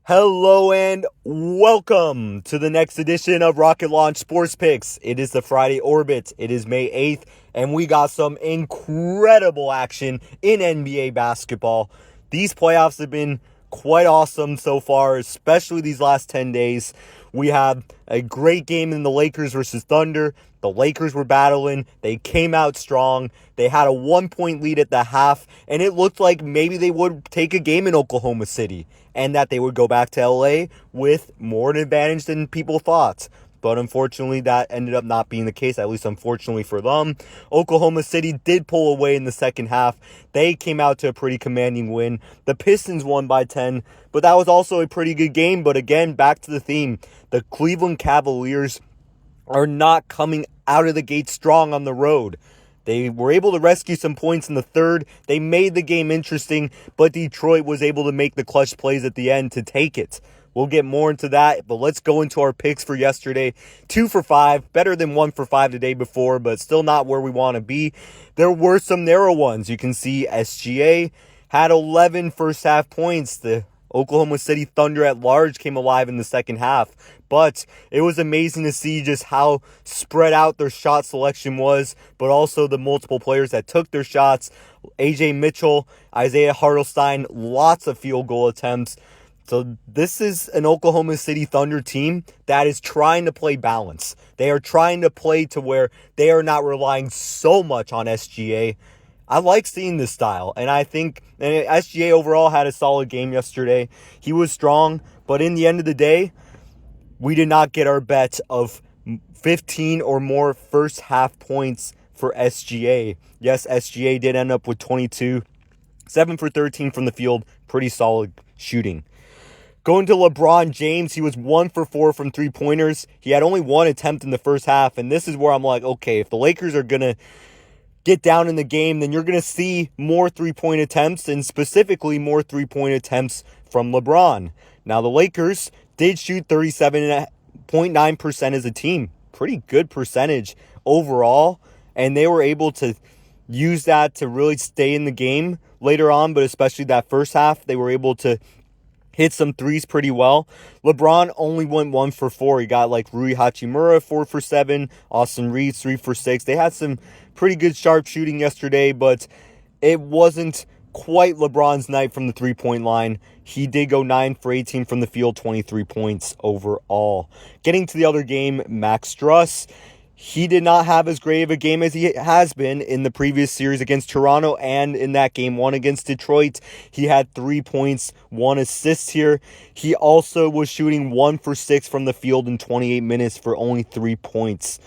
Hello and welcome to the next edition of Rocket Launch Sports Picks. It is the Friday Orbit. It is May 8th, and we got some incredible action in NBA basketball. These playoffs have been quite awesome so far, especially these last 10 days. We have a great game in the Lakers versus Thunder. The Lakers were battling. They came out strong. They had a 1-point lead at the half, and it looked like maybe they would take a game in Oklahoma City and that they would go back to LA with more an advantage than people thought. But unfortunately, that ended up not being the case, at least unfortunately for them. Oklahoma City did pull away in the second half. They came out to a pretty commanding win. The Pistons won by 10, but that was also a pretty good game. But again, back to the theme. The Cleveland Cavaliers are not coming out of the gate strong on the road. They were able to rescue some points in the third. They made the game interesting, but Detroit was able to make the clutch plays at the end to take it. We'll get more into that, but let's go into our picks for yesterday. 2 for 5, better than 1 for 5 the day before, but still not where we want to be. There were some narrow ones. You can see SGA had 11 first half points. The Oklahoma City Thunder at large came alive in the second half. But it was amazing to see just how spread out their shot selection was, but also the multiple players that took their shots. AJ Mitchell, Isaiah Hartenstein, lots of field goal attempts. So this is an Oklahoma City Thunder team that is trying to play balance. They are trying to play to where they are not relying so much on SGA. I like seeing this style, and I think SGA overall had a solid game yesterday. He was strong, but in the end of the day, we did not get our bet of 15 or more first half points for SGA. Yes, SGA did end up with 22, 7 for 13 from the field, pretty solid shooting. Going to LeBron James, he was 1 for 4 from three-pointers. He had only one attempt in the first half, and this is where I'm like, okay, if the Lakers are going to get down in the game, then you're going to see more three-point attempts, and specifically more three-point attempts from LeBron. Now, the Lakers did shoot 37.9% as a team. Pretty good percentage overall, and they were able to use that to really stay in the game later on, but especially that first half, they were able to hit some threes pretty well. LeBron only went 1 for 4. He got like Rui Hachimura 4 for 7, Austin Reeves 3 for 6. They had some pretty good sharp shooting yesterday, but it wasn't quite LeBron's night from the three-point line. He did go 9 for 18 from the field, 23 points overall. Getting to the other game, Max Struss, he did not have as great of a game as he has been in the previous series against Toronto and in that game 1 against Detroit. He had 3 points, 1 assist here. He also was shooting 1 for 6 from the field in 28 minutes for only 3 points.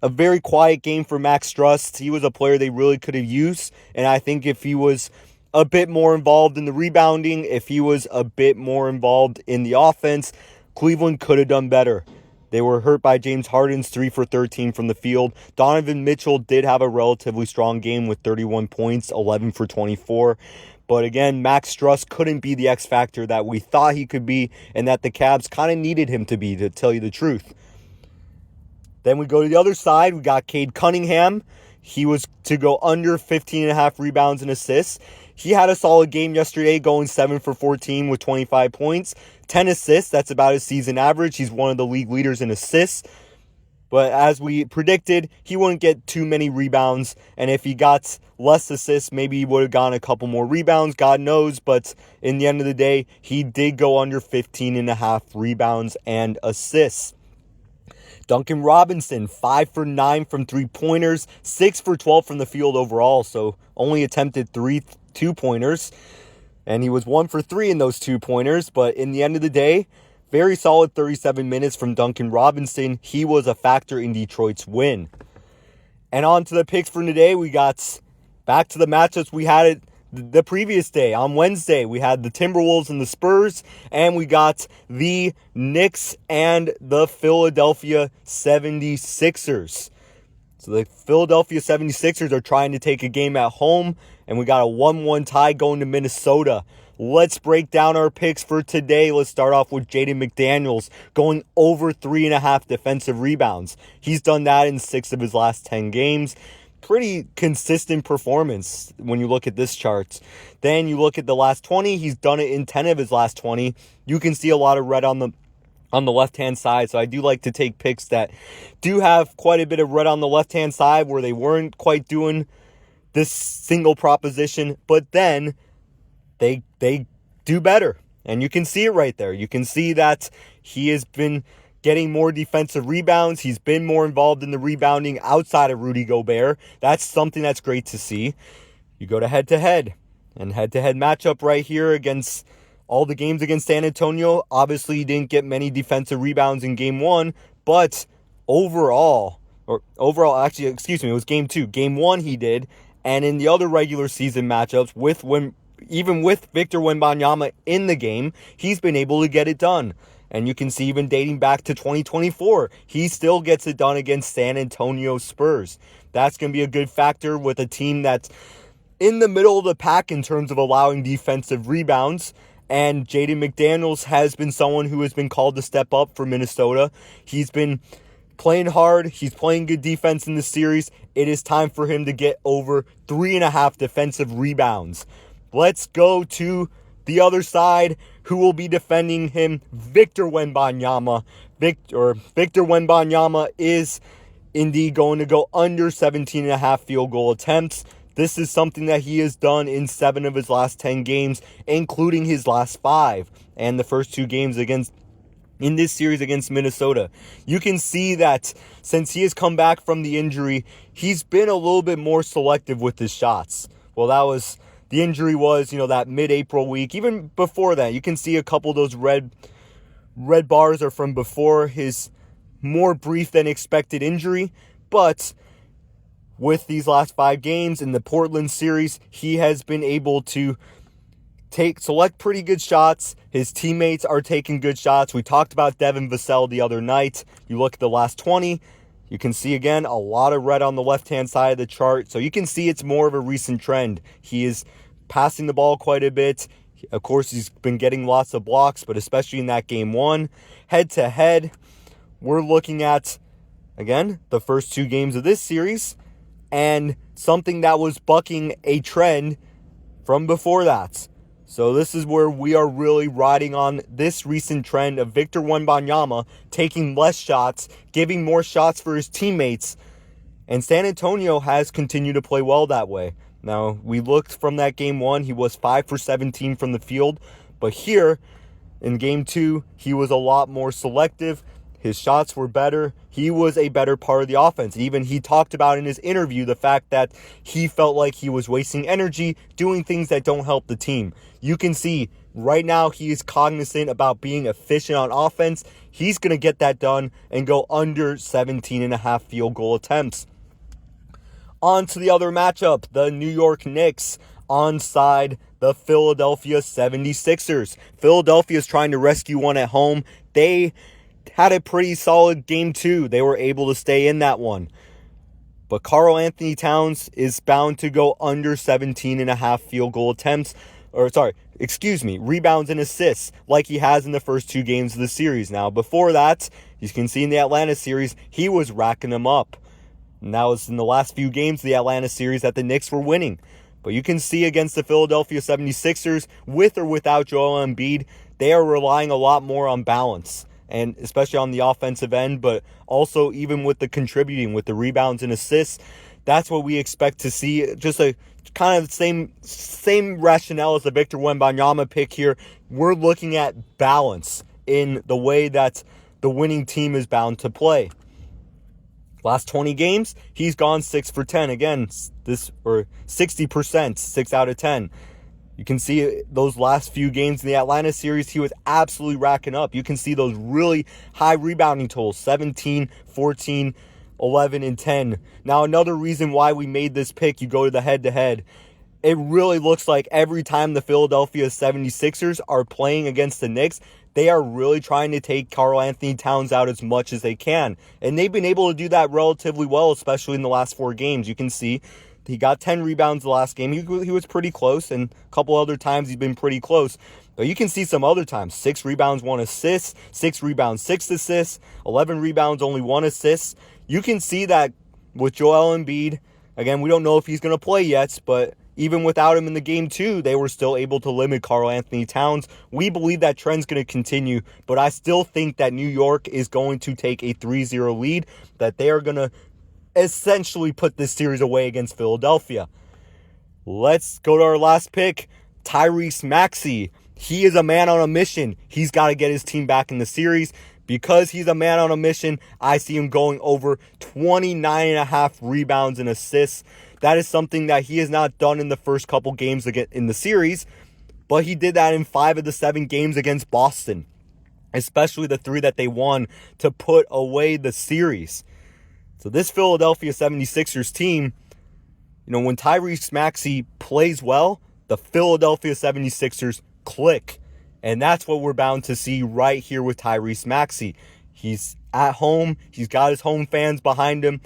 A very quiet game for Max Struss. He was a player they really could have used, and I think if he was a bit more involved in the rebounding, if he was a bit more involved in the offense, Cleveland could have done better. They were hurt by James Harden's 3 for 13 from the field. Donovan Mitchell did have a relatively strong game with 31 points, 11 for 24. But again, Max Struss couldn't be the X factor that we thought he could be and that the Cavs kind of needed him to be, to tell you the truth. Then we go to the other side. We got Cade Cunningham. He was to go under 15.5 rebounds and assists. He had a solid game yesterday, going 7 for 14 with 25 points, 10 assists. That's about his season average. He's one of the league leaders in assists. But as we predicted, he wouldn't get too many rebounds. And if he got less assists, maybe he would have gotten a couple more rebounds. God knows. But in the end of the day, he did go under 15.5 rebounds and assists. Duncan Robinson, 5 for 9 from three-pointers, 6 for 12 from the field overall, so only attempted 3 two-pointers, and he was 1 for 3 in those two-pointers, but in the end of the day, very solid 37 minutes from Duncan Robinson. He was a factor in Detroit's win. And on to the picks for today. We got back to the matchups we had it the previous day. On Wednesday, we had the Timberwolves and the Spurs, and we got the Knicks and the Philadelphia 76ers. So the Philadelphia 76ers are trying to take a game at home, and we got a 1-1 tie going to Minnesota. Let's break down our picks for today. Let's start off with Jaden McDaniels going over 3.5 defensive rebounds. He's done that in 6 of his last 10 games. pretty consistent performance when you look at this chart. Then you look at the last 20. He's done it in 10 of his last 20. You can see a lot of red on the left-hand side. So I do like to take picks that do have quite a bit of red on the left-hand side where they weren't quite doing this single proposition, but then they do better. And you can see it right there. You can see that he has been getting more defensive rebounds. He's been more involved in the rebounding outside of Rudy Gobert. That's something that's great to see. You go to head-to-head, and head-to-head matchup right here against all the games against San Antonio. Obviously, he didn't get many defensive rebounds in Game 1, but overall, actually, it was Game 2. Game 1 he did, and in the other regular season matchups, even with Victor Wembanyama in the game, he's been able to get it done. And you can see even dating back to 2024, he still gets it done against San Antonio Spurs. That's going to be a good factor with a team that's in the middle of the pack in terms of allowing defensive rebounds. And Jaden McDaniels has been someone who has been called to step up for Minnesota. He's been playing hard. He's playing good defense in the series. It is time for him to get over 3.5 defensive rebounds. Let's go to the other side. Who will be defending him? Victor Wembanyama. Victor Wembanyama is indeed going to go under 17.5 field goal attempts. This is something that he has done in 7 of his last 10 games, including his last 5 and the first 2 games in this series against Minnesota. You can see that since he has come back from the injury, he's been a little bit more selective with his shots. Well, the injury was, that mid-April week. Even before that, you can see a couple of those red bars are from before his more brief than expected injury. But with these last 5 games in the Portland series, he has been able to select pretty good shots. His teammates are taking good shots. We talked about Devin Vassell the other night. You look at the last 20, you can see again a lot of red on the left-hand side of the chart. So you can see it's more of a recent trend. He is passing the ball quite a bit. Of course, he's been getting lots of blocks, but especially in that Game 1. Head-to-head, we're looking at, again, the first 2 games of this series, and something that was bucking a trend from before that. So this is where we are really riding on this recent trend of Victor Wembanyama taking less shots, giving more shots for his teammates, and San Antonio has continued to play well that way. Now, we looked from that Game 1, he was 5 for 17 from the field, but here in Game 2, he was a lot more selective. His shots were better. He was a better part of the offense. Even he talked about in his interview the fact that he felt like he was wasting energy doing things that don't help the team. You can see right now he is cognizant about being efficient on offense. He's going to get that done and go under 17.5 field goal attempts. On to the other matchup, the New York Knicks onside the Philadelphia 76ers. Philadelphia is trying to rescue one at home. They had a pretty solid Game 2. They were able to stay in that one. But Karl Anthony Towns is bound to go under 17.5 field goal attempts. Rebounds and assists like he has in the first 2 games of the series. Now, before that, you can see in the Atlanta series, he was racking them up. And that was in the last few games of the Atlanta series that the Knicks were winning. But you can see against the Philadelphia 76ers, with or without Joel Embiid, they are relying a lot more on balance. And especially on the offensive end, but also even with the contributing, with the rebounds and assists, that's what we expect to see. Just a kind of the same rationale as the Victor Wembanyama pick here. We're looking at balance in the way that the winning team is bound to play. Last 20 games, he's gone 6 for 10. Again, 60%, 6 out of 10. You can see those last few games in the Atlanta series, he was absolutely racking up. You can see those really high rebounding totals, 17, 14, 11, and 10. Now, another reason why we made this pick, you go to the head-to-head. It really looks like every time the Philadelphia 76ers are playing against the Knicks, they are really trying to take Karl Anthony Towns out as much as they can. And they've been able to do that relatively well, especially in the last 4 games. You can see he got 10 rebounds the last game. He was pretty close, and a couple other times he's been pretty close. But you can see some other times, 6 rebounds, 1 assist, 6 rebounds, 6 assists, 11 rebounds, only 1 assist. You can see that with Joel Embiid Again, we don't know if he's going to play yet, but even without him in the game 2, they were still able to limit Karl Anthony Towns. We believe that trend's going to continue, but I still think that New York is going to take a 3-0 lead, that they are going to essentially put this series away against Philadelphia. Let's go to our last pick, Tyrese Maxey. He is a man on a mission. He's got to get his team back in the series. Because he's a man on a mission, I see him going over 29.5 rebounds and assists. That is something that he has not done in the first couple games in the series, but he did that in 5 of the 7 games against Boston, especially the 3 that they won to put away the series. So this Philadelphia 76ers team, when Tyrese Maxey plays well, the Philadelphia 76ers click. And that's what we're bound to see right here with Tyrese Maxey. He's at home. He's got his home fans behind him.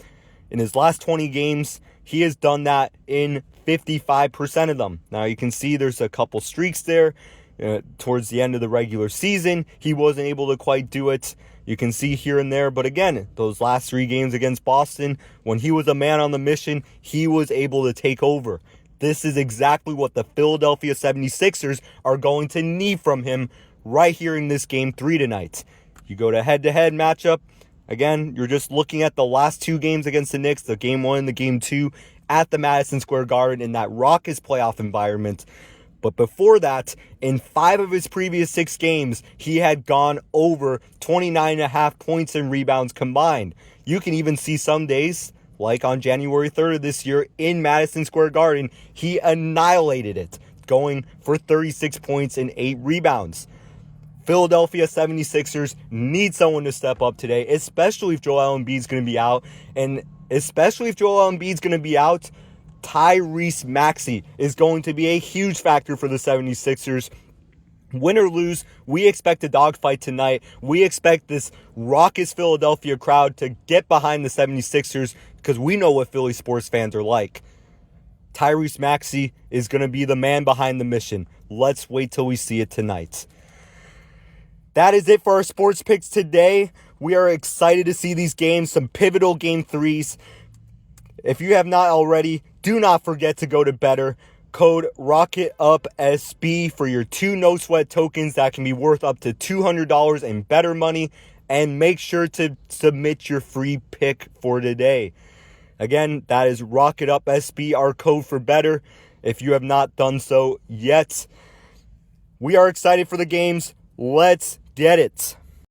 In his last 20 games, he has done that in 55% of them. Now, you can see there's a couple streaks there. Towards the end of the regular season, he wasn't able to quite do it. You can see here and there. But again, those last 3 games against Boston, when he was a man on the mission, he was able to take over. This is exactly what the Philadelphia 76ers are going to need from him right here in this Game 3 tonight. You go to head-to-head matchup. Again, you're just looking at the last 2 games against the Knicks, the Game 1 and the Game 2 at the Madison Square Garden in that Rockets playoff environment. But before that, in 5 of his previous 6 games, he had gone over 29.5 points and rebounds combined. You can even see some days, like on January 3rd of this year in Madison Square Garden, he annihilated it, going for 36 points and 8 rebounds. Philadelphia 76ers need someone to step up today, especially if Joel Embiid's going to be out. And especially if Joel Embiid's going to be out, Tyrese Maxey is going to be a huge factor for the 76ers. Win or lose, we expect a dogfight tonight. We expect this raucous Philadelphia crowd to get behind the 76ers because we know what Philly sports fans are like. Tyrese Maxey is going to be the man behind the mission. Let's wait till we see it tonight. That is it for our sports picks today. We are excited to see these games, some pivotal Game 3s. If you have not already, do not forget to go to Betr. Code ROCKETUPSB for your 2 no-sweat tokens that can be worth up to $200 in Betr money. And make sure to submit your free pick for today. Again, that is ROCKETUPSB, our code for Betr, if you have not done so yet. We are excited for the games. Let's get it.